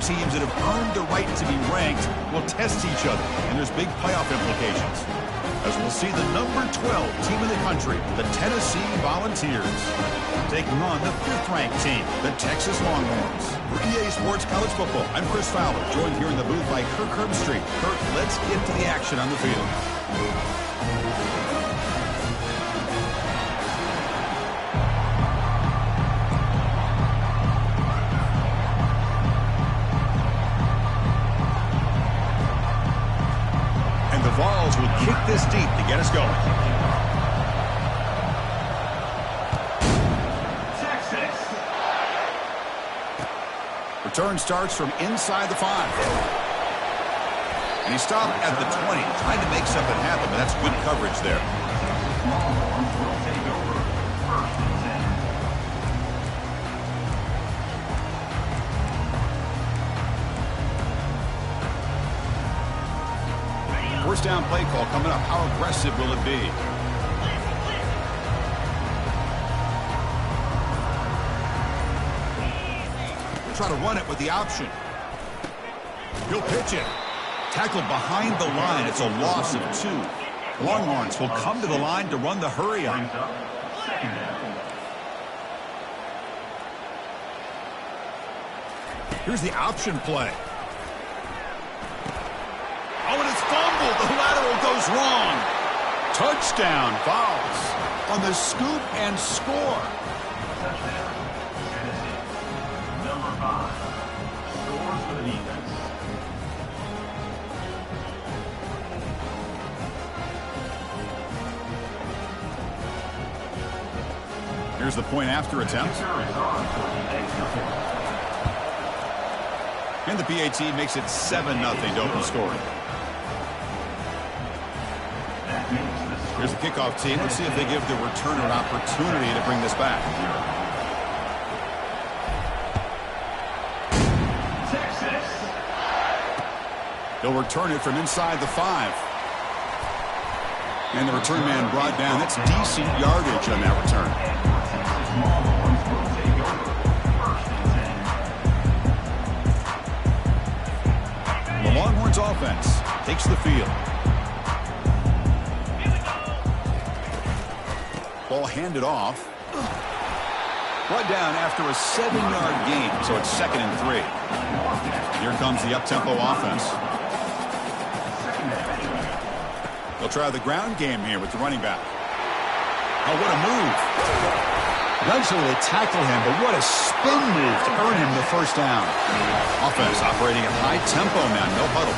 teams that have earned the right to be ranked will test each other, and there's big playoff implications. As we'll see the number 12 team in the country, the Tennessee Volunteers, taking on the 5th-ranked team, the Texas Longhorns. For EA Sports College Football, I'm Chris Fowler, joined here in the booth by Kirk Herbstreit. Kirk, let's get to the action on the field. Vols will kick this deep to get us going. Texas. Return starts from inside the 5. And he stopped at the 20, trying to make something happen, but that's good coverage there. First down play call coming up. How aggressive will it be? Try to run it with the option. He'll pitch it. Tackled behind the line. It's a loss of 2. Longhorns will come to the line to run the hurry up. Here's the option play. Oh, and it's fumbled. The lateral goes wrong. Touchdown, Vols on the scoop and score. Touchdown, Tennessee. Number 5 scores for the defense. Here's the point after attempt. And the PAT makes it 7-0 to open scoring. Here's the kickoff team. Let's see if they give the returner an opportunity to bring this back. Texas. They'll return it from inside the 5. And the return man brought down. That's decent yardage on that return. The Longhorns offense takes the field. Ball handed off. Brought down after a 7-yard gain, so it's 2nd and 3. Here comes the up-tempo offense. They'll try the ground game here with the running back. Oh, what a move. Eventually they tackle him, but what a spin move to earn him the first down. Offense operating at high tempo now, no huddle.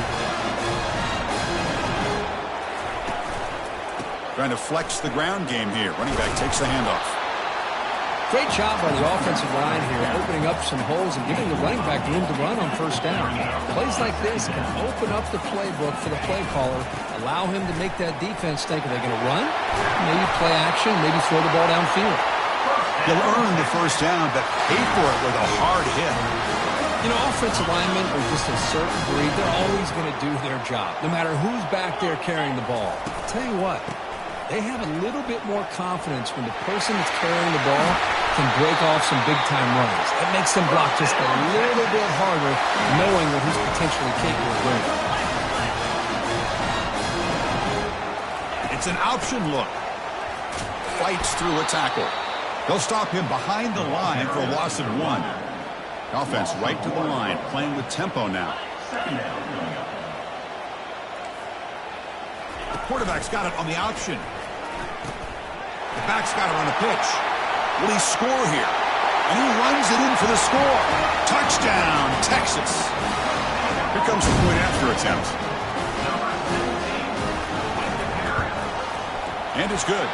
Trying to flex the ground game here. Running back takes the handoff. Great job by the offensive line here, opening up some holes and giving the running back room to run on first down. Plays like this can open up the playbook for the play caller, allow him to make that defense think, are they going to run? Maybe play action, maybe throw the ball downfield. They'll earn the first down, but pay for it with a hard hit. You know, offensive linemen are just a certain breed. They're always going to do their job, no matter who's back there carrying the ball. I'll tell you what, they have a little bit more confidence when the person that's carrying the ball can break off some big-time runs. That makes them block just a little bit harder, knowing what he's potentially capable of doing. It's an option look. Fights through a tackle. They'll stop him behind the line for a loss of 1. Offense right to the line, playing with tempo now. The quarterback's got it on the option. The back's got it on the pitch. Will he score here? And he runs it in for the score. Touchdown, Texas. Here comes the point after attempt. And it's good.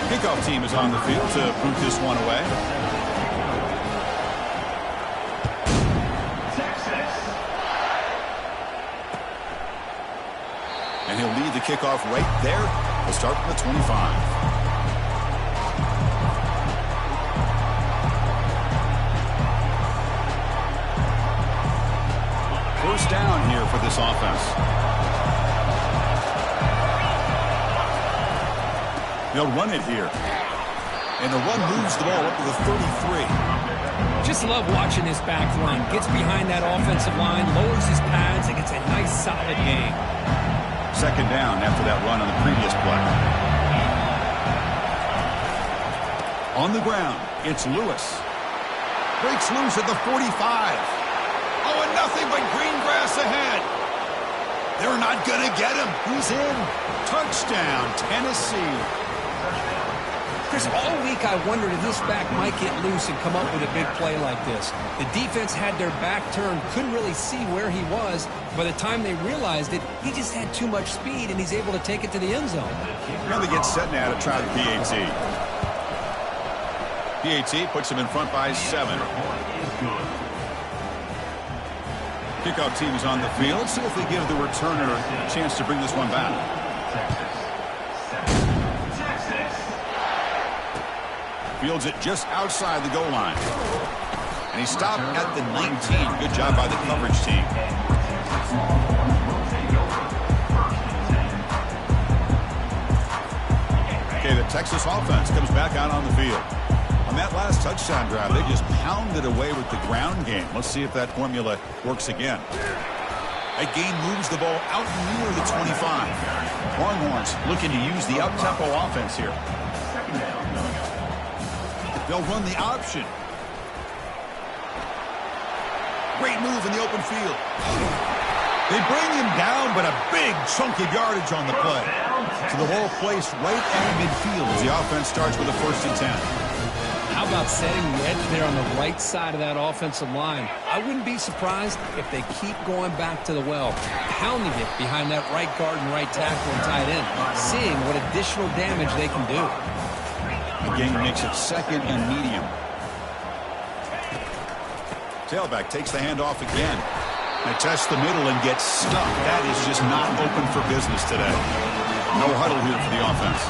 Kickoff team is on the field to boot this one away. And he'll lead the kickoff right there. We'll start from the 25. First down here for this offense. They'll run it here. And the run moves the ball up to the 33. Just love watching this back run. Gets behind that offensive line, lowers his pads, and gets a nice, solid gain. Second down after that run on the previous play. On the ground, it's Lewis. Breaks loose at the 45. Oh, and nothing but green grass ahead. They're not going to get him. He's in. Touchdown, Tennessee. Chris, all week I wondered if this back might get loose and come up with a big play like this. The defense had their back turned, couldn't really see where he was. By the time they realized it, he just had too much speed, and he's able to take it to the end zone. Now they get set now to try the PAT. PAT puts him in front by 7. Kickoff team is on the field. Let's see if they give the returner a chance to bring this one back. Fields it just outside the goal line. And he stopped at the 19. Good job by the coverage team. Okay, the Texas offense comes back out on the field. On that last touchdown drive, they just pounded away with the ground game. Let's see if that formula works again. That gain moves the ball out near the 25. Longhorns looking to use the up-tempo offense here. They'll run the option. Great move in the open field. They bring him down, but a big chunk of yardage on the play. So the ball placed right at midfield as the offense starts with a 1st and 10. How about setting the edge there on the right side of that offensive line? I wouldn't be surprised if they keep going back to the well, pounding it behind that right guard and right tackle and tight end, seeing what additional damage they can do. The game makes it 2nd and medium. Tailback takes the handoff again. They test the middle and get stuck. That is just not open for business today. No huddle here for the offense.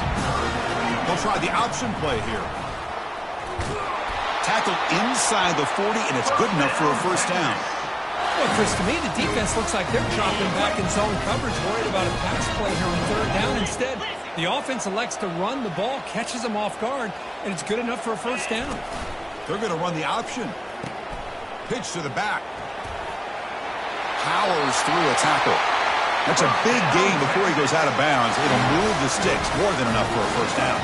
They'll try the option play here. Tackled inside the 40, and it's good enough for a 1st down. Well, Chris, to me, the defense looks like they're dropping back in zone coverage, worried about a pass play here on 3rd down. Instead, the offense elects to run the ball, catches them off guard, and it's good enough for a 1st down. They're going to run the option. Pitch to the back. Powers through a tackle. That's a big gain before he goes out of bounds. It'll move the sticks more than enough for a 1st down.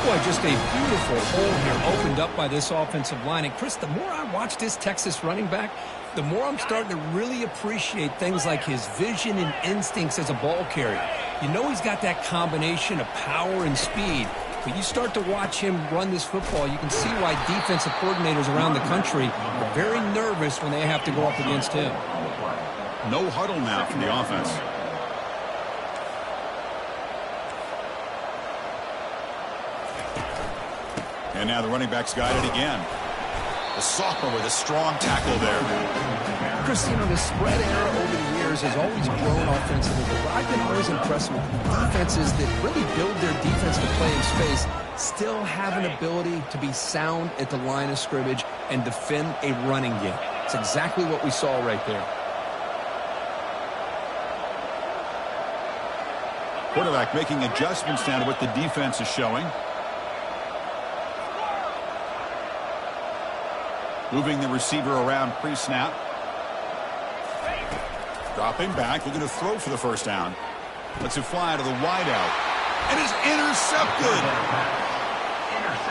Boy, just a beautiful hole here opened up by this offensive line. And, Chris, the more I watch this Texas running back, the more I'm starting to really appreciate things like his vision and instincts as a ball carrier. You know he's got that combination of power and speed. But you start to watch him run this football, you can see why defensive coordinators around the country are very nervous when they have to go up against him. No huddle now for the offense. And now the running back's got it again. The sophomore with a strong tackle there. Chris, you know, the spread era over the years has always grown offensively, but I've been always impressed with defenses that really build their defense to play in space, still have an ability to be sound at the line of scrimmage and defend a running game. It's exactly what we saw right there. Quarterback making adjustments down to what the defense is showing. Moving the receiver around pre-snap. Dropping back, looking to throw for the 1st down. Lets it fly to the wideout. And is intercepted.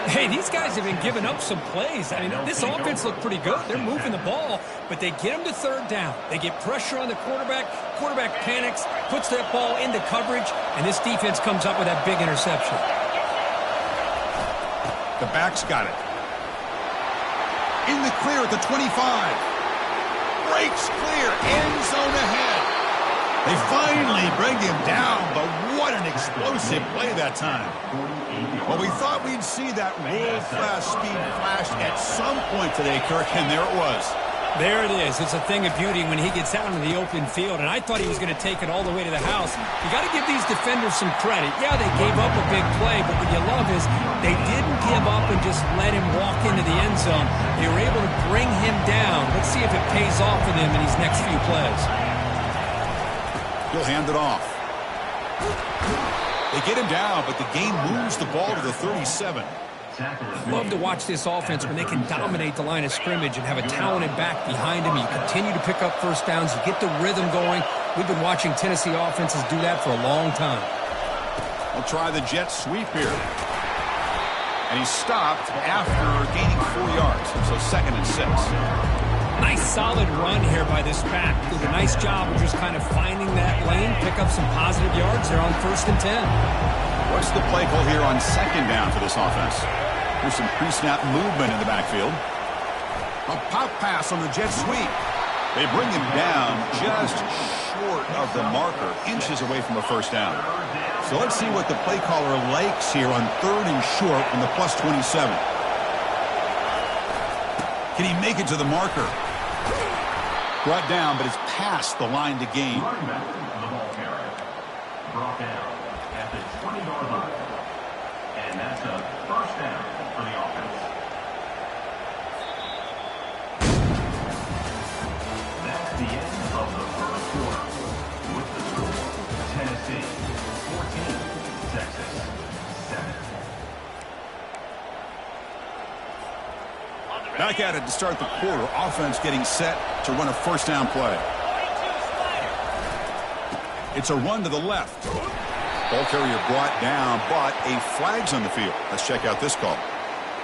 Hey, these guys have been giving up some plays. I mean, this offense looked pretty good. They're moving the ball, but they get them to 3rd down. They get pressure on the quarterback. Quarterback panics, puts that ball into coverage, and this defense comes up with that big interception. The back's got it. In the clear at the 25. Breaks clear. End zone ahead. They finally bring him down, but what an explosive play that time. Well, we thought we'd see that world-class speed flash at some point today, Kirk, and there it was. There it is. It's a thing of beauty when he gets out into the open field, and I thought he was going to take it all the way to the house. You got to give these defenders some credit. Yeah, they gave up a big play, but what you love is they didn't give up and just let him walk into the end zone. They were able to bring him down. Let's see if it pays off for them in these next few plays. He'll hand it off. They get him down, but the game moves the ball to the 37. Tackle is Love to watch this offense when they can dominate the line of scrimmage and have a talented back behind him. You continue to pick up first downs. You get the rhythm going. We've been watching Tennessee offenses do that for a long time. We'll try the jet sweep here. And he's stopped after gaining 4 yards. So 2nd and 6. Nice solid run here by this back. Did a nice job of just kind of finding that lane, pick up some positive yards there on 1st and 10. What's the play call here on 2nd down for this offense? There's some pre-snap movement in the backfield. A pop pass on the jet sweep. They bring him down just short of the marker, inches away from a first down. So let's see what the play caller likes here on 3rd and short from the +27. Can he make it to the marker? Brought down, but it's past the line to gain. running back, the ball carrier. Brought down at the 20-yard line. And that's a first down for the offense. That's the end of the first quarter. With the score, Tennessee 14, Texas 7. Back at it to start the quarter. Offense getting set to run a first down play. It's a run to the left. Ball carrier brought down, but a flag's on the field. Let's check out this call.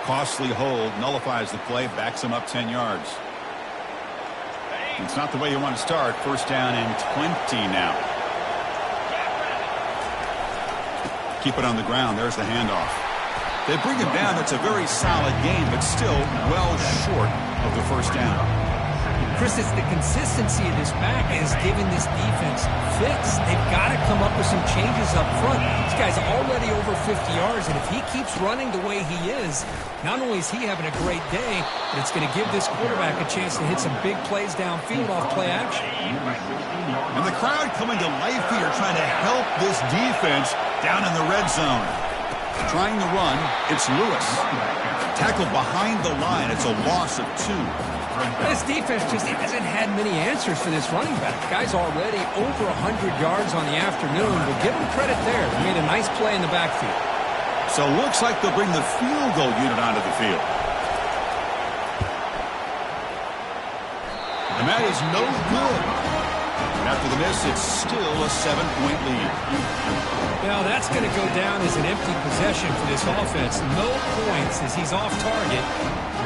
Costly hold, nullifies the play, backs him up 10 yards. It's not the way you want to start. First down and 20 now. Keep it on the ground. There's the handoff. They bring him down. That's a very solid game, but still well short of the first down. Chris, it's the consistency of this back is giving this defense fits. They've got to come up with some changes up front. This guy's already over 50 yards, and if he keeps running the way he is, not only is he having a great day, but it's going to give this quarterback a chance to hit some big plays downfield off play action. And the crowd coming to life here, trying to help this defense down in the red zone. Trying to run, it's Lewis. Tackled behind the line. It's a loss of 2. This defense just hasn't had many answers for this running back. Guy's already over 100 yards on the afternoon. We'll give him credit there. They made a nice play in the backfield. So looks like they'll bring the field goal unit onto the field. And that is no good. And after the miss, it's still a 7-point lead. Now that's going to go down as an empty possession for this offense. No points as he's off target.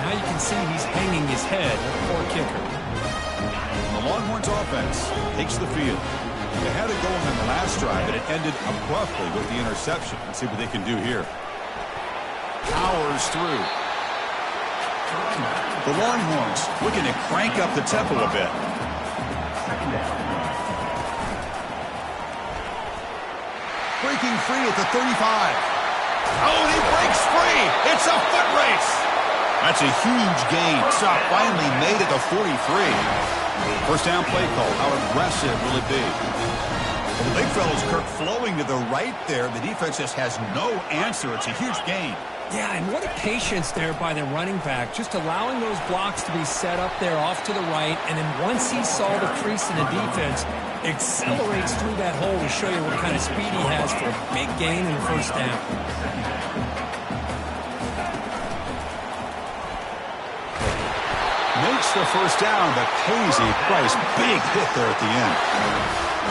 Now you can see he's hanging his head. Poor kicker. And the Longhorns offense takes the field. They had it going on the last drive, but it ended abruptly with the interception. Let's see what they can do here. Powers through. The Longhorns looking to crank up the tempo a bit. Breaking free at the 35. Oh, he breaks free. It's a foot race. That's a huge gain. Stop finally made at the 43. First down play call. How aggressive will it be? Well, the big fellow's Kirk flowing to the right there. The defense just has no answer. It's a huge gain. Yeah, and what a patience there by the running back. Just allowing those blocks to be set up there off to the right. And then once he saw the crease in the defense, accelerates through that hole to show you what kind of speed he has for a big gain and first down. Makes the first down, but pays a price. Big hit there at the end.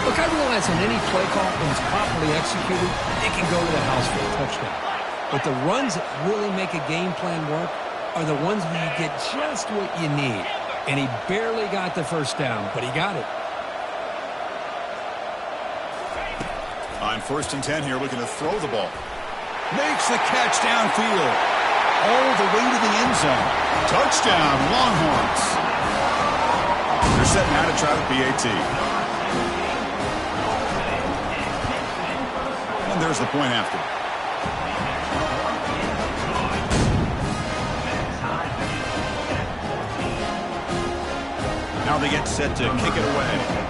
Look, I realize on any play call, when it's properly executed, it can go to the house for a touchdown. But the runs that really make a game plan work are the ones where you get just what you need. And he barely got the first down, but he got it. On 1st and 10 here, looking to throw the ball. Makes the catch downfield. All the way to the end zone. Touchdown, Longhorns. They're setting out to try the PAT. And there's the point after. Now they get set to kick it away.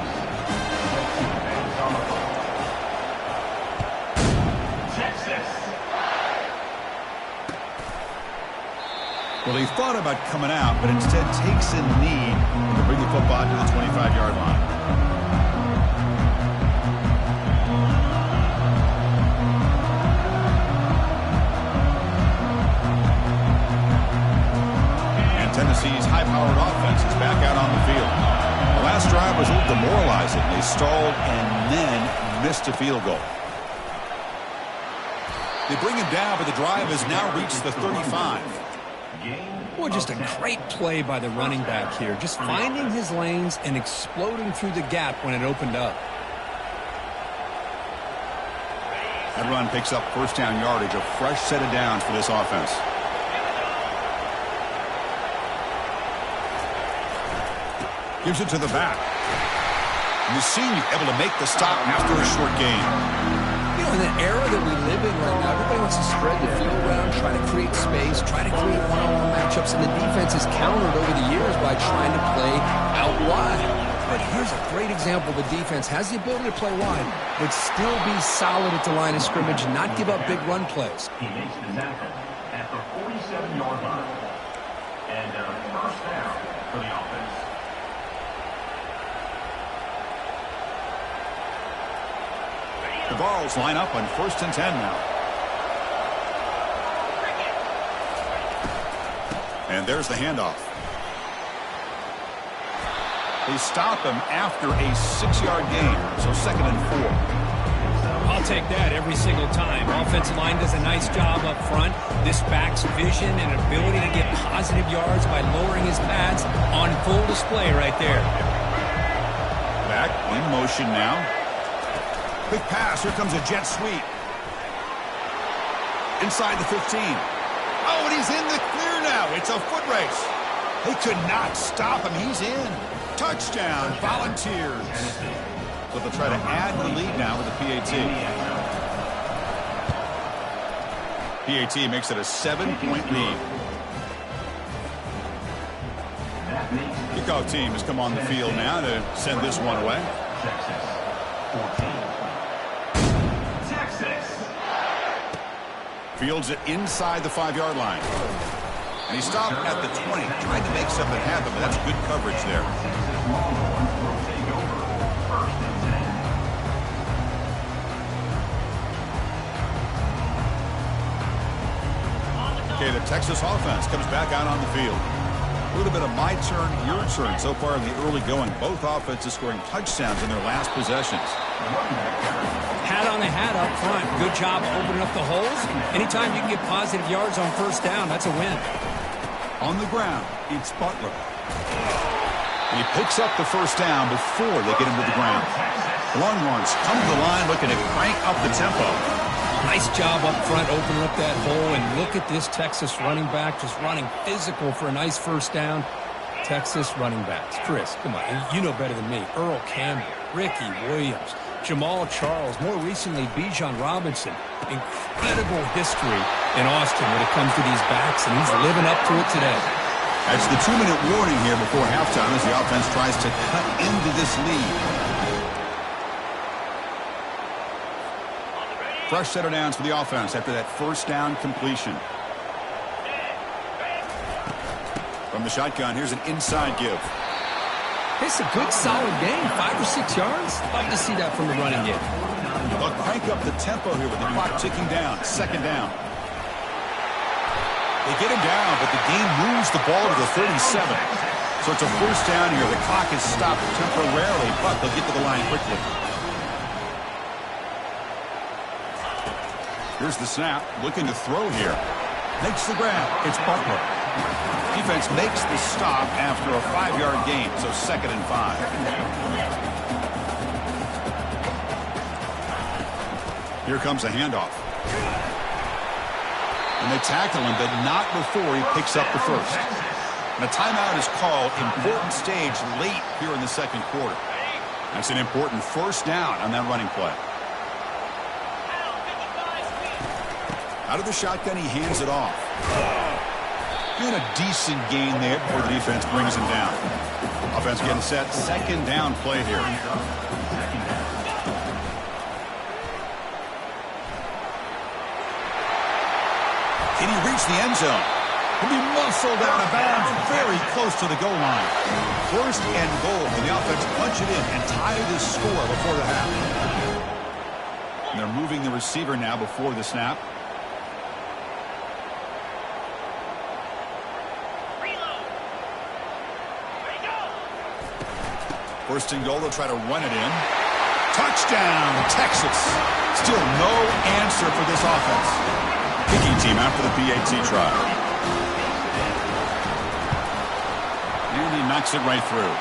Well, he thought about coming out, but instead takes a knee to bring the football to the 25-yard line. Tennessee's high-powered offense is back out on the field. The last drive was a little demoralizing. They stalled and then missed a field goal. They bring him down, but the drive has now reached the 35. Well, just a great play by the running back here. Just finding his lanes and exploding through the gap when it opened up. That run picks up first down yardage, a fresh set of downs for this offense. Gives it to the back. And the senior able to make the stop after a short gain. You know, in the era that we live in right now, everybody wants to spread the field around, try to create space, try to create one-on-one matchups, and the defense has countered over the years by trying to play out wide. But here's a great example. The defense has the ability to play wide, but still be solid at the line of scrimmage and not give up big run plays. He makes the tackle at the 47-yard line. And first down for the offense. The Vols line up on 1st and 10 now. And there's the handoff. They stop him after a 6-yard gain, so 2nd and 4. I'll take that every single time. Offensive line does a nice job up front. This back's vision and ability to get positive yards by lowering his pads on full display right there. Back in motion now. Quick pass. Here comes a jet sweep. Inside the 15. Oh, and he's in the clear now. It's a foot race. They could not stop him. He's in. Touchdown, Volunteers. So they'll try to add the lead now with the PAT. PAT makes it a 7-point lead. Kickoff team has come on the field now to send this one away. Fields it inside the 5-yard line. And he stopped at the 20, tried to make something happen, but that's good coverage there. Okay, the Texas offense comes back out on the field. A little bit of my turn, your turn so far in the early going. Both offenses scoring touchdowns in their last possessions. Hat on a hat up front. Good job opening up the holes. Anytime you can get positive yards on first down, that's a win. On the ground, it's Butler. And he picks up the first down before they get him to the ground. The Longhorns come to the line looking to crank up the tempo. Nice job up front, opening up that hole. And look at this Texas running back just running physical for a nice first down. Texas running backs. Chris, come on. You know better than me. Earl Campbell, Ricky Williams, Jamal Charles, more recently Bijan Robinson. Incredible history in Austin when it comes to these backs, and he's living up to it today. That's the 2-minute warning here before halftime as the offense tries to cut into this lead. Fresh set of downs for the offense after that first down completion. From the shotgun, here's an inside give. It's a good, solid game. 5 or 6 yards. Love to see that from the running game. They'll crank up the tempo here with the clock ticking down. 2nd down. They get him down, but the game moves the ball to the 37. So it's a first down here. The clock is stopped temporarily, but they'll get to the line quickly. Here's the snap. Looking to throw here. Makes the grab. It's Butler. Defense makes the stop after a 5-yard gain, so 2nd and 5. Here comes a handoff. And they tackle him, but not before he picks up the first. And a timeout is called. Important stage late here in the 2nd quarter. That's an important first down on that running play. Out of the shotgun, he hands it off. And a decent gain there before the defense brings him down. Offense getting set. 2nd down play here. Can he reach the end zone? He'll be muscled out of bounds very close to the goal line. 1st and goal. And the offense punch it in and tie this score before the half. And they're moving the receiver now before the snap. First and goal, they'll try to run it in. Touchdown, Texas. Still no answer for this offense. Kicking team after the PAT try. And he knocks it right through.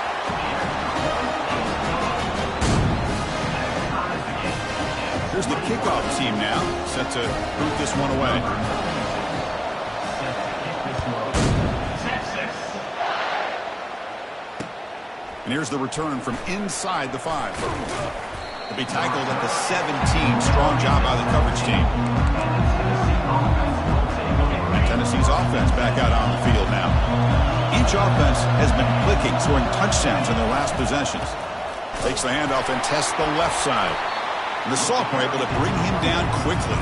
Here's the kickoff team now, set to boot this one away. And here's the return from inside the 5. They'll be tackled at the 17. Strong job by the coverage team. Tennessee's offense back out on the field now. Each offense has been clicking, scoring touchdowns in their last possessions. Takes the handoff and tests the left side. And the sophomore able to bring him down quickly.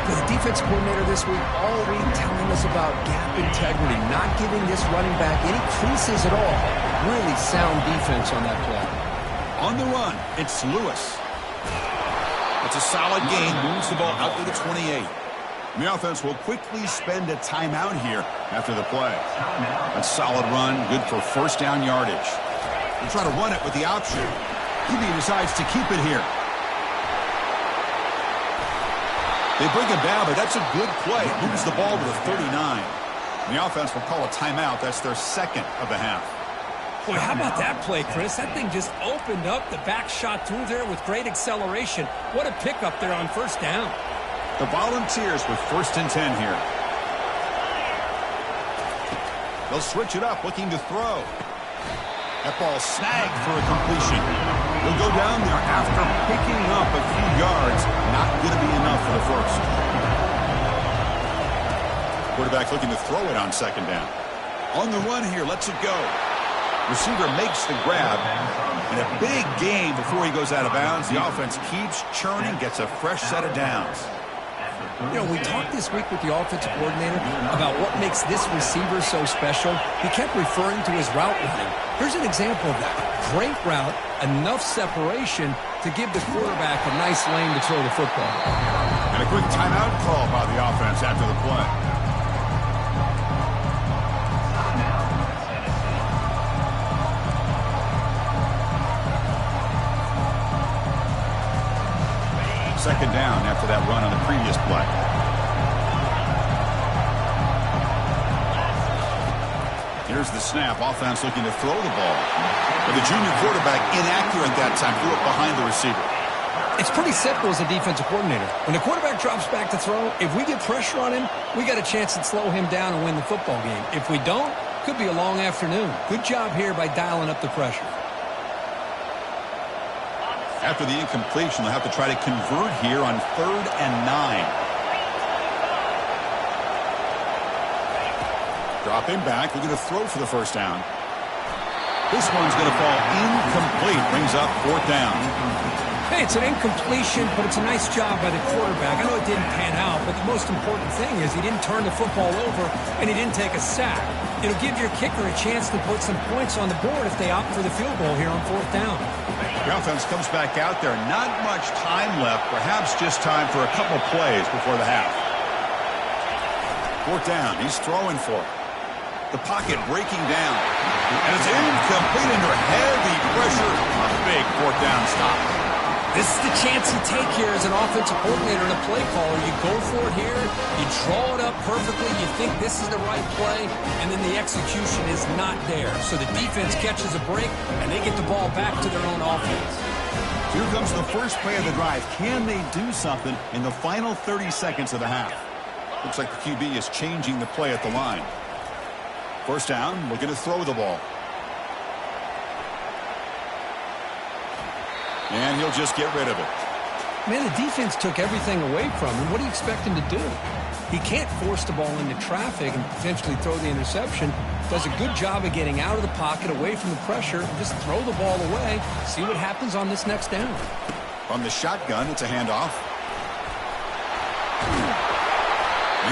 The defense coordinator this week already telling us about gap integrity, not giving this running back any creases at all. Really sound defense on that play. On the run, it's Lewis. It's a solid gain, moves the ball out to the 28. And the offense will quickly spend a timeout here after the play. A solid run, good for first down yardage. They'll try to run it with the option. He decides to keep it here. They bring him down, but that's a good play. Moves the ball to the 39. And the offense will call a timeout. That's their second of the half. Boy, how about that play, Chris? That thing just opened up. The back shot through there with great acceleration. What a pickup there on first down. The Volunteers with 1st and 10 here. They'll switch it up, looking to throw. That ball snagged for a completion. He'll go down there after picking up a few yards. Not going to be enough for the first. Quarterback looking to throw it on second down. On the run here, lets it go. Receiver makes the grab. And a big gain before he goes out of bounds. The offense keeps churning, gets a fresh set of downs. You know, we talked this week with the offensive coordinator about what makes this receiver so special. He kept referring to his route running. Here's an example of that. Great route, enough separation to give the quarterback a nice lane to throw the football. And a quick timeout call by the offense after the play. Second down after that run on the previous play. Here's the snap. Offense looking to throw the ball. But the junior quarterback inaccurate that time. Threw it behind the receiver. It's pretty simple as a defensive coordinator. When the quarterback drops back to throw, if we get pressure on him, we got a chance to slow him down and win the football game. If we don't, could be a long afternoon. Good job here by dialing up the pressure. After the incompletion, they'll have to try to convert here on 3rd and 9. Drop him back. We're going to throw for the first down. This one's going to fall incomplete. Brings up 4th down. Hey, it's an incompletion, but it's a nice job by the quarterback. I know it didn't pan out, but the most important thing is he didn't turn the football over and he didn't take a sack. It'll give your kicker a chance to put some points on the board if they opt for the field goal here on 4th down. The offense comes back out there. Not much time left. Perhaps just time for a couple plays before the half. 4th down. He's throwing for it. The pocket breaking down. And it's incomplete under heavy pressure. A big 4th down stop. This is the chance you take here as an offensive coordinator and a play caller. You go for it here. You draw it up perfectly. You think this is the right play. And then the execution is not there. So the defense catches a break, and they get the ball back to their own offense. Here comes the first play of the drive. Can they do something in the final 30 seconds of the half? Looks like the QB is changing the play at the line. First down, we're going to throw the ball. And he'll just get rid of it. Man, the defense took everything away from him. What do you expect him to do? He can't force the ball into traffic and potentially throw the interception. Does a good job of getting out of the pocket, away from the pressure, and just throw the ball away. See what happens on this next down. From the shotgun, it's a handoff.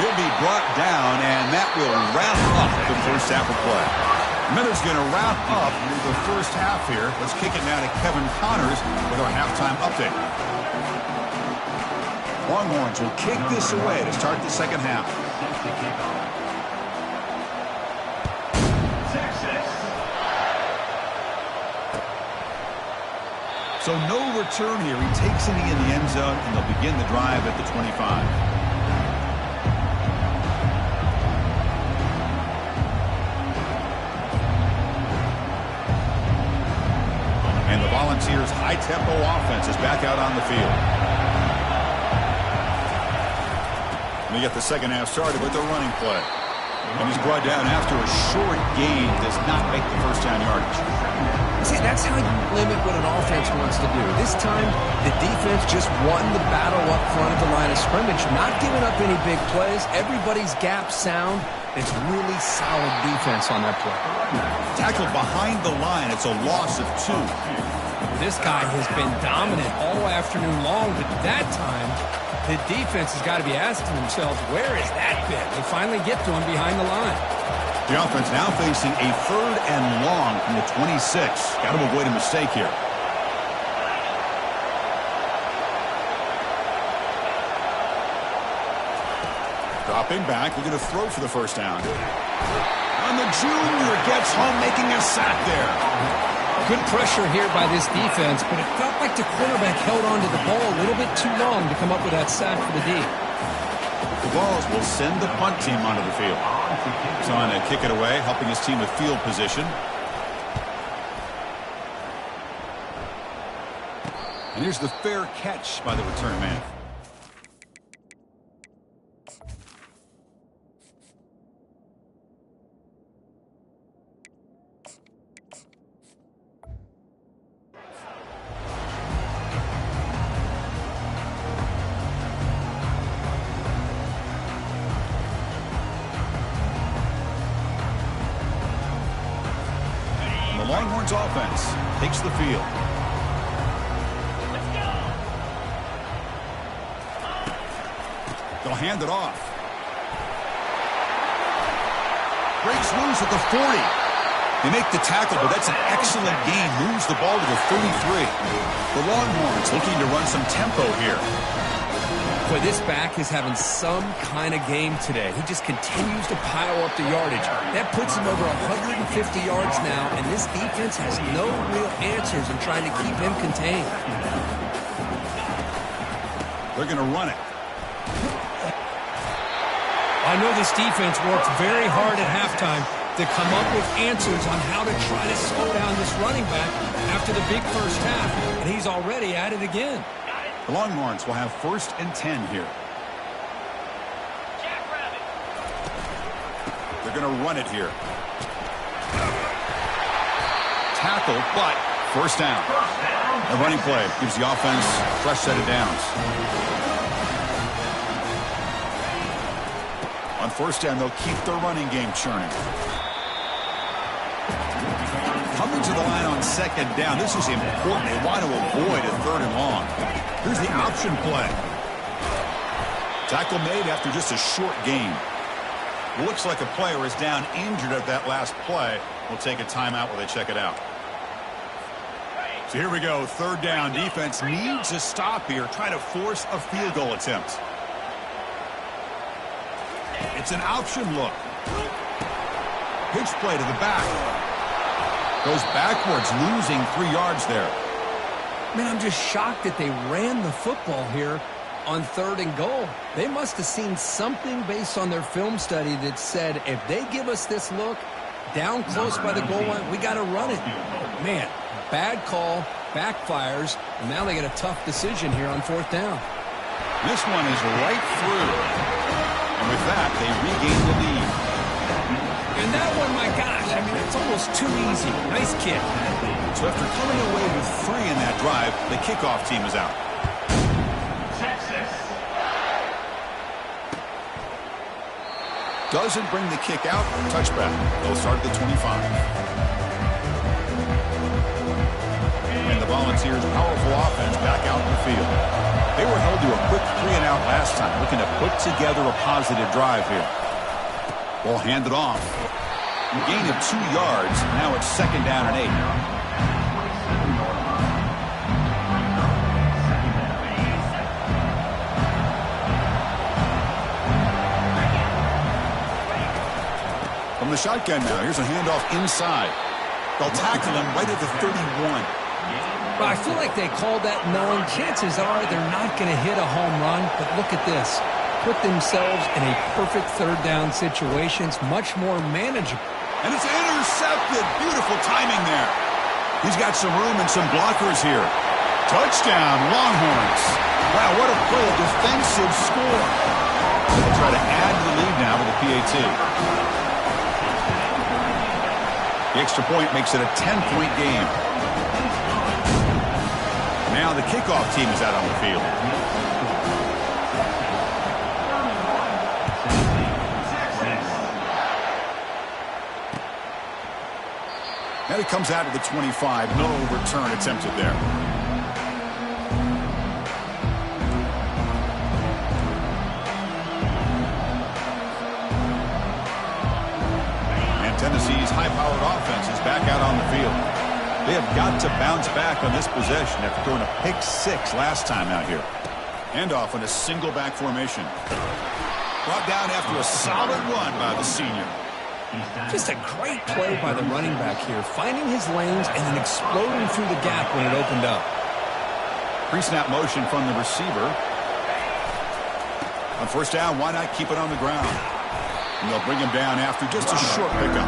He'll be brought down, and that will wrap up the first half of play. Miller's going to wrap up the first half here. Let's kick it now to Kevin Connors with our halftime update. Longhorns will kick this away to start the second half. So no return here. He takes it in the end zone, and they'll begin the drive at the 25. And the Volunteers' high-tempo offense is back out on the field. We get the second half started with the running play. And he's brought down after a short gain, does not make the first down yardage. See, that's how you limit what an offense wants to do. This time, the defense just won the battle up front at the line of scrimmage, not giving up any big plays. Everybody's gap sound. It's really solid defense on that play. Tackled behind the line. It's a loss of 2. This guy has been dominant all afternoon long, but that time, the defense has got to be asking themselves, where is that bit? They finally get to him behind the line. The offense now facing a 3rd and long from the 26. Got to avoid a mistake here. Dropping back, looking to throw for the first down. And the junior gets home, making a sack there. Good pressure here by this defense, but it felt like the quarterback held on to the ball a little bit too long to come up with that sack for the D. The Vols will send the punt team onto the field. Trying to kick it away, helping his team with field position. And here's the fair catch by the return man. Longhorns offense takes the field. They'll hand it off. Breaks loose at the 40. They make the tackle, but that's an excellent gain. Moves the ball to the 33. The Longhorns looking to run some tempo here. Boy, this back is having some kind of game today. He just continues to pile up the yardage. That puts him over 150 yards now, and this defense has no real answers in trying to keep him contained. They're going to run it. I know this defense worked very hard at halftime to come up with answers on how to try to slow down this running back after the big first half, and he's already at it again. The Longhorns will have 1st and 10 here. They're going to run it here. Tackle, but first down. A running play gives the offense a fresh set of downs. On first down, they'll keep their running game churning. Coming to the line on 2nd down. This is important. They want to avoid a 3rd and long. Here's the option play. Tackle made after just a short gain. Looks like a player is down injured at that last play. We'll take a timeout while they check it out. So here we go. 3rd down. Defense needs a stop here. Try to force a field goal attempt. It's an option look. Pitch play to the back. Goes backwards, losing 3 yards there. Man, I'm just shocked that they ran the football here on 3rd and goal. They must have seen something based on their film study that said, if they give us this look down close by the goal line, we got to run it. Man, bad call, backfires, and now they get a tough decision here on 4th down. This one is right through. And with that, they regain the lead. And that one, my gosh, I mean, it's almost too easy. Nice kick. So after coming away with 3 in that drive, the kickoff team is out. Texas. Doesn't bring the kick out. Touchback. They'll start at the 25. And the Volunteers' powerful offense back out in the field. They were held to a quick 3-and-out last time, looking to put together a positive drive here. Ball handed off. A gain of 2 yards. Now it's 2nd down and 8. From the shotgun now. Here's a handoff inside. They'll tackle him right at the 31. Well, I feel like they called that knowing chances are they're not going to hit a home run, but look at this. Put themselves in a perfect third down situation. It's much more manageable. And it's intercepted. Beautiful timing there. He's got some room and some blockers here. Touchdown, Longhorns. Wow, what a play, a defensive score. They'll try to add to the lead now with a PAT. The extra point makes it a 10-point game. Now the kickoff team is out on the field. And it comes out to the 25. No return attempted there. And Tennessee's high-powered offense is back out on the field. They have got to bounce back on this possession after throwing a pick-6 last time out here. Handoff in a single-back formation. Brought down after a solid run by the senior. Just a great play by the running back here, finding his lanes and then exploding through the gap when it opened up. Pre-snap motion from the receiver. On first down, why not keep it on the ground? And they'll bring him down after just a short pickup.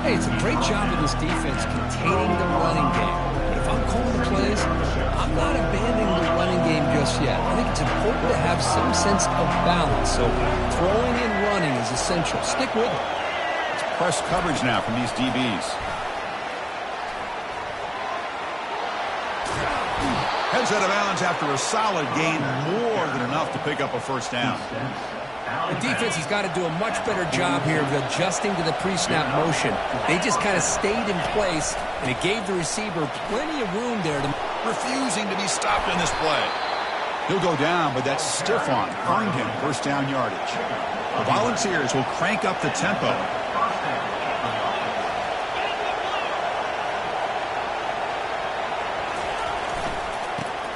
Hey, it's a great job of this defense containing the running game. But if I'm calling the plays, I'm not abandoning the running game just yet. I think it's important to have some sense of balance. So throwing and running is essential. Stick with it. Press coverage now from these DBs. Heads out of bounds after a solid gain, more than enough to pick up a first down. The defense has got to do a much better job here of adjusting to the pre-snap motion. They just kind of stayed in place, and it gave the receiver plenty of room there to refusing to be stopped in this play. He'll go down, but that stiff arm earned him first down yardage. The Volunteers will crank up the tempo.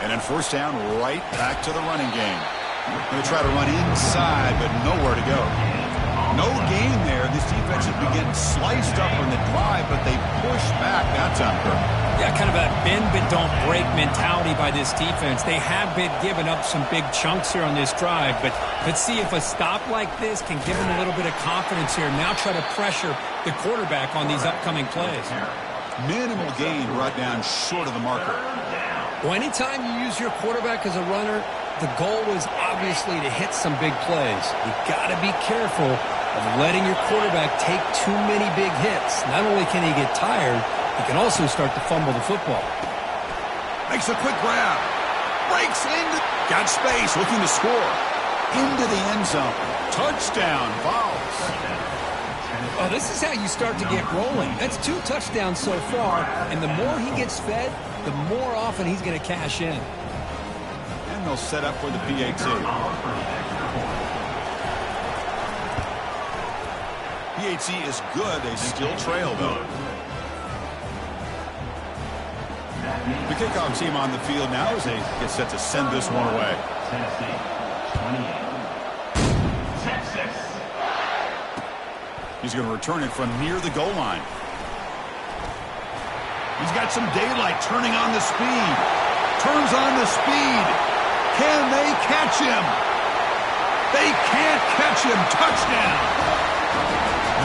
And then first down, right back to the running game. Going to try to run inside, but nowhere to go. No gain there. This defense has been getting sliced up on the drive, but they push back that time, Kirk. Yeah, kind of a bend but don't break mentality by this defense. They have been giving up some big chunks here on this drive, but let's see if a stop like this can give them a little bit of confidence here. Now try to pressure the quarterback on these upcoming plays. Minimal gain brought down short of the marker. Well, anytime you use your quarterback as a runner, the goal is obviously to hit some big plays. You've got to be careful of letting your quarterback take too many big hits. Not only can he get tired, he can also start to fumble the football. Makes a quick grab. Breaks into... Got space, looking to score. Into the end zone. Touchdown, Vols. Oh, this is how you start to get rolling. That's 2 touchdowns so far, and the more he gets fed, the more often he's going to cash in. And they'll set up for the PAT. PAT is good. They still trail, though. The kickoff team on the field now as they get set to send this one away. Tennessee, 28. Texas. He's going to return it from near the goal line. He's got some daylight, turning on the speed. Turns on the speed. Can they catch him? They can't catch him. Touchdown.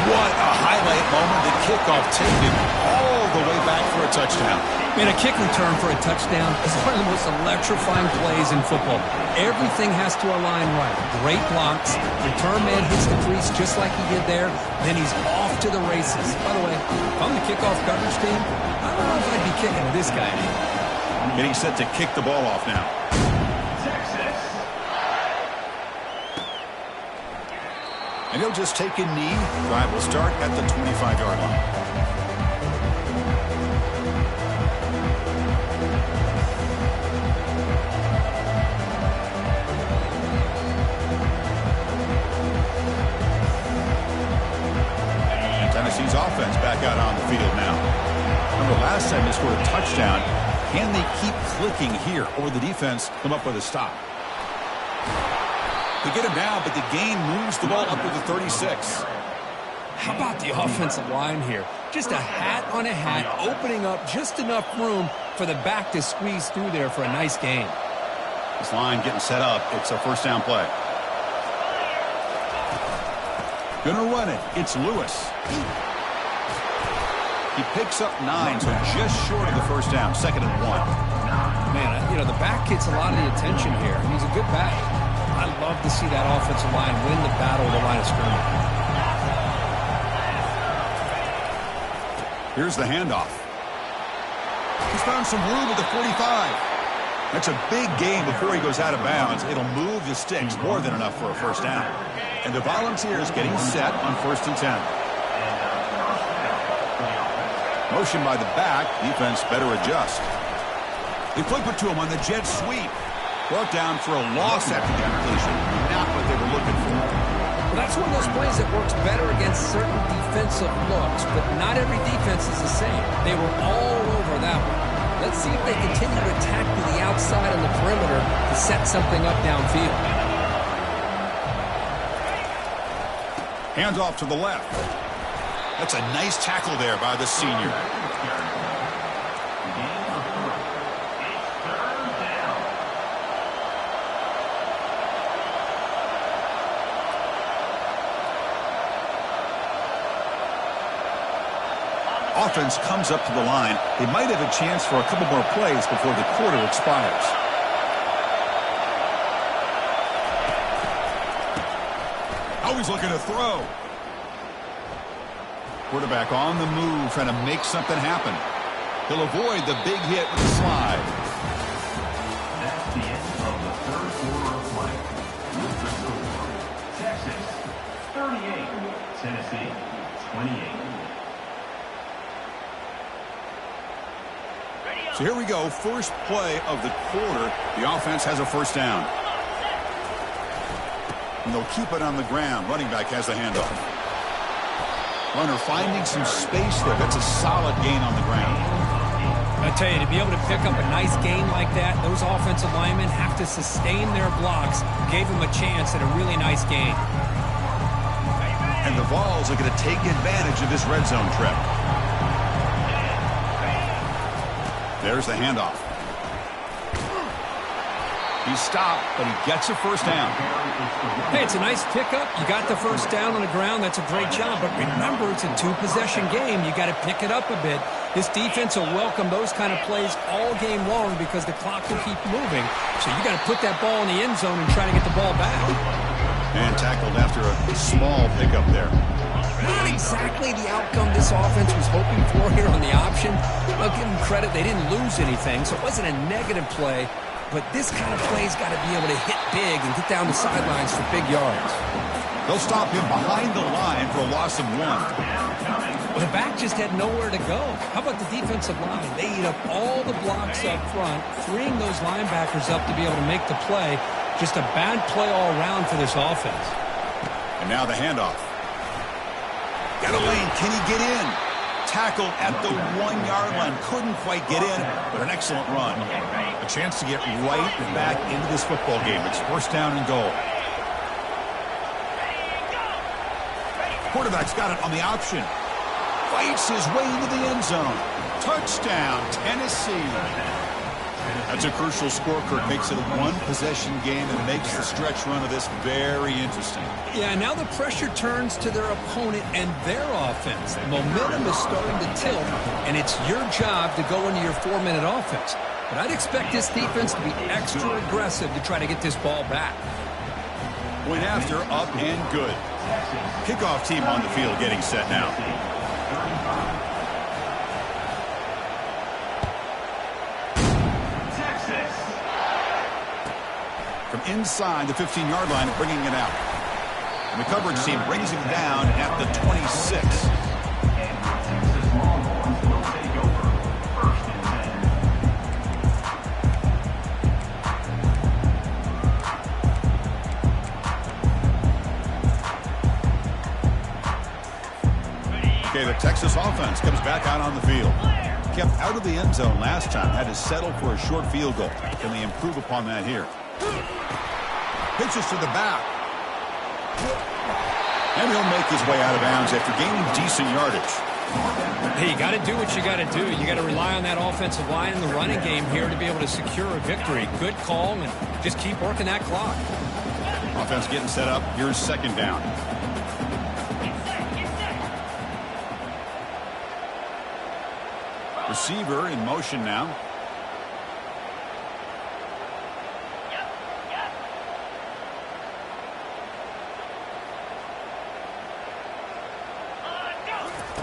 What a highlight moment. The kickoff taken all the way back for a touchdown. And a kick return for a touchdown is one of the most electrifying plays in football. Everything has to align right. Great blocks. Return man hits the crease just like he did there. Then he's off to the races. By the way, if I'm the kickoff coverage team, I don't know if I'd be kicking to this guy anymore. Getting set to kick the ball off now. Texas. And he'll just take a knee. Drive will start at the 25-yard line. Tennessee's offense back out on the field now. Remember last time they scored a touchdown. Can they keep clicking here, or the defense come up with a stop? They get him down, but the gain moves the ball up to the 36. How about the offensive line here? Just a hat on a hat, opening up just enough room for the back to squeeze through there for a nice gain. This line getting set up. It's a first down play. Gonna run it. It's Lewis. He picks up 9, so just short of the first down. 2nd and 1. Man, the back gets a lot of the attention here. He's a good back. I love to see that offensive line win the battle of the line of scrimmage. Here's the handoff. He's found some room at the 45. That's a big gain before he goes out of bounds. It'll move the sticks, more than enough for a first down. And the Volunteers getting set on 1st and 10. Motion by the back. Defense better adjust. They flip it to him on the jet sweep. Brought down for a loss after the completion. Not what they were looking for. Well, that's one of those plays that works better against certain defensive looks, but not every defense is the same. They were all over that one. Let's see if they continue to attack to the outside on the perimeter to set something up downfield. Hands off to the left. That's a nice tackle there by the senior. Offense comes up to the line. They might have a chance for a couple more plays before the quarter expires. Always looking to throw. Quarterback on the move, trying to make something happen. He'll avoid the big hit with the slide. That's the end of the 3rd quarter of play. With the score, Texas 38, Tennessee 28. So here we go, first play of the quarter. The offense has a first down. And they'll keep it on the ground. Running back has the handoff. Runner finding some space there. That's a solid gain on the ground. I tell you, to be able to pick up a nice gain like that, those offensive linemen have to sustain their blocks. Gave them a chance at a really nice gain. And the Vols are going to take advantage of this red zone trip. There's the handoff. He's stopped, but he gets a first down. Hey, it's a nice pickup. You got the first down on the ground. That's a great job. But remember, it's a 2-possession game. You got to pick it up a bit. This defense will welcome those kind of plays all game long because the clock will keep moving. So you got to put that ball in the end zone and try to get the ball back. And tackled after a small pickup there. Not exactly the outcome this offense was hoping for here on the option. I'll give them credit. They didn't lose anything, so it wasn't a negative play. But this kind of play's got to be able to hit big and get down the sidelines for big yards. They'll stop him behind the line for a loss of 1. Well, the back just had nowhere to go. How about the defensive line? They eat up all the blocks up front, freeing those linebackers up to be able to make the play. Just a bad play all around for this offense. And now the handoff. Got a lane. Can he get in? Tackled at the 1-yard line. Couldn't quite get in, but an excellent run. A chance to get right back into this football game. It's first down and goal. Quarterback's got it on the option. Fights his way into the end zone. Touchdown, Tennessee. That's a crucial score, Kirk. Makes it a 1-possession game and makes the stretch run of this very interesting. Yeah, now the pressure turns to their opponent and their offense. The momentum is starting to tilt, and it's your job to go into your 4-minute offense. But I'd expect this defense to be extra aggressive to try to get this ball back. Point after, up and good. Kickoff team on the field getting set now. From inside the 15-yard line, bringing it out. And the coverage team brings him down at the 26. Okay, the Texas offense comes back out on the field. Kept out of the end zone last time, had to settle for a short field goal. Can they improve upon that here? Pitches to the back. And he'll make his way out of bounds after gaining decent yardage. Hey, you got to do what you got to do. You got to rely on that offensive line in the running game here to be able to secure a victory. Good call, and just keep working that clock. Offense getting set up. Here's second down. Receiver in motion now.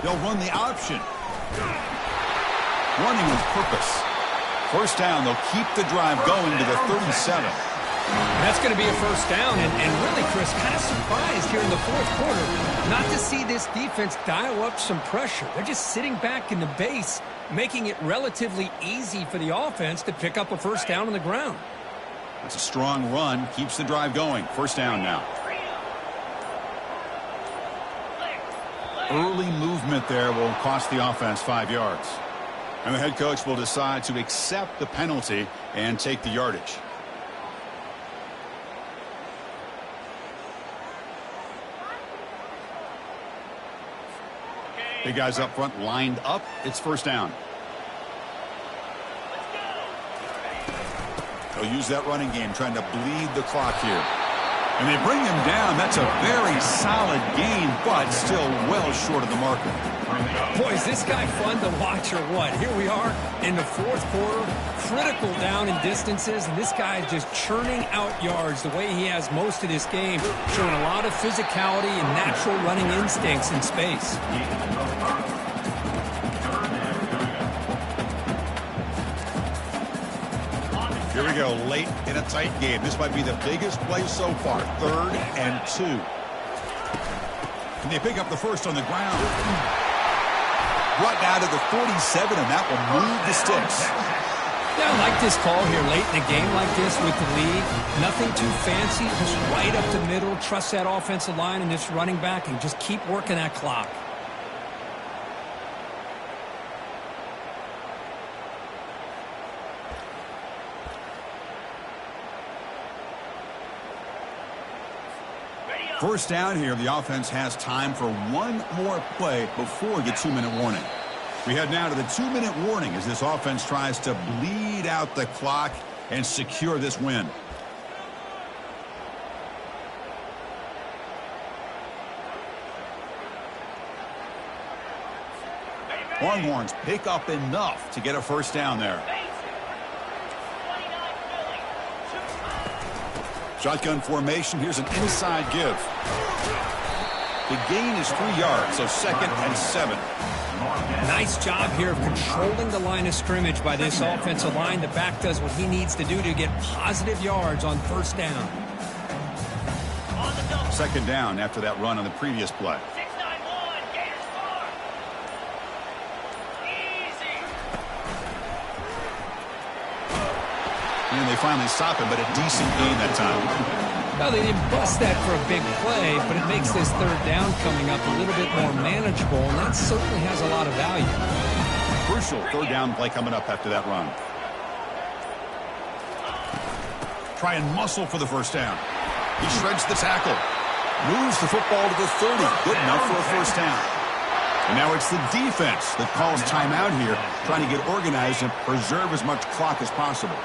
They'll run the option. Running with purpose. First down, they'll keep the drive going to the 37. That's going to be a first down, and really, Chris, kind of surprised here in the fourth quarter not to see this defense dial up some pressure. They're just sitting back in the base, making it relatively easy for the offense to pick up a first down on the ground. That's a strong run, keeps the drive going. First down now. Early movement there will cost the offense 5 yards. And the head coach will decide to accept the penalty and take the yardage. Big guys up front lined up. It's first down. They'll use that running game trying to bleed the clock here. And they bring him down. That's a very solid gain, but still well short of the marker. Boy, is this guy fun to watch or what? Here we are in the fourth quarter, critical down in distances, and this guy is just churning out yards the way he has most of this game, showing a lot of physicality and natural running instincts in space. Here we go, late in a tight game. This might be the biggest play so far. 3rd and 2. And they pick up the first on the ground. Brought down to the 47, and that will move the sticks. Yeah, I like this call here late in a game like this with the lead. Nothing too fancy, just right up the middle. Trust that offensive line and this running back and just keep working that clock. First down here, the offense has time for one more play before the 2-minute warning. We head now to the 2-minute warning as this offense tries to bleed out the clock and secure this win. Longhorns pick up enough to get a first down there. Shotgun formation. Here's an inside give. The gain is 3 yards, so 2nd and 7. Nice job here of controlling the line of scrimmage by this offensive line. The back does what he needs to do to get positive yards on first down. 2nd down after that run on the previous play. And they finally stop him, but a decent gain that time. Well, they didn't bust that for a big play, but it makes this 3rd down coming up a little bit more manageable, and that certainly has a lot of value. Crucial 3rd down play coming up after that run. Try and muscle for the first down. He shreds the tackle. Moves the football to the 30. Good enough for a first down. And now it's the defense that calls timeout here, trying to get organized and preserve as much clock as possible.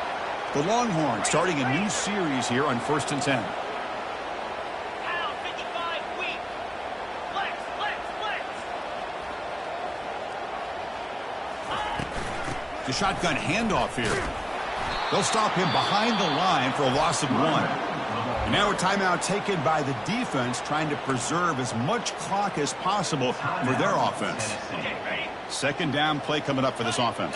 The Longhorns starting a new series here on 1st and 10. The shotgun handoff here. They'll stop him behind the line for a loss of 1. And now a timeout taken by the defense, trying to preserve as much clock as possible for their offense. 2nd down play coming up for this offense.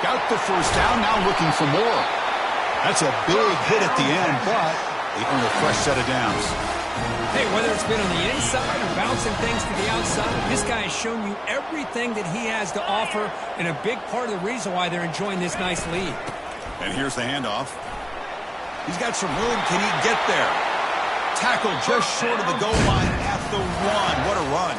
Got the first down, now looking for more. That's a big hit at the end, but they earn a fresh set of downs. Hey, whether it's been on the inside or bouncing things to the outside, this guy has shown you everything that he has to offer, and a big part of the reason why they're enjoying this nice lead. And here's the handoff. He's got some room. Can he get there? Tackle just short of the goal line at the 1. What a run.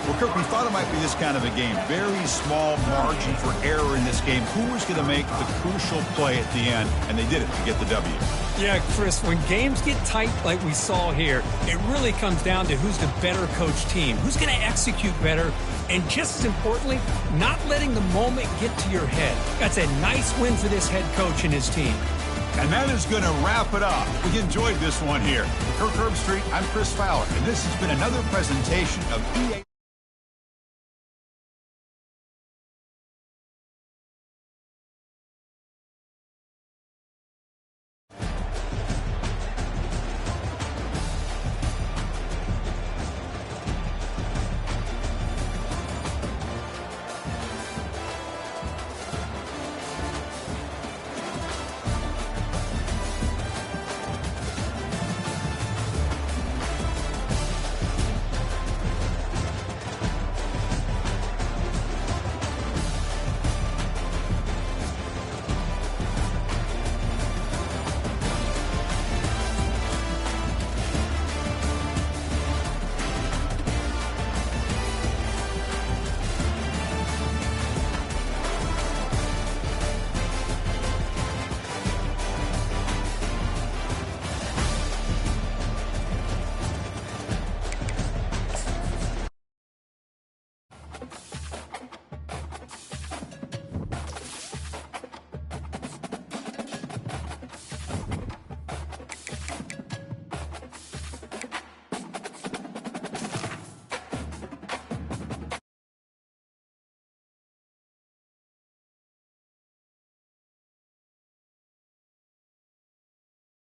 Well, Kirk, we thought it might be this kind of a game. Very small margin for error in this game. Who was going to make the crucial play at the end? And they did it to get the W. Yeah, Chris, when games get tight like we saw here, it really comes down to who's the better coach team, who's going to execute better, and just as importantly, not letting the moment get to your head. That's a nice win for this head coach and his team. And that is going to wrap it up. We enjoyed this one here. For Kirk Herbstreit, I'm Chris Fowler, and this has been another presentation of EA.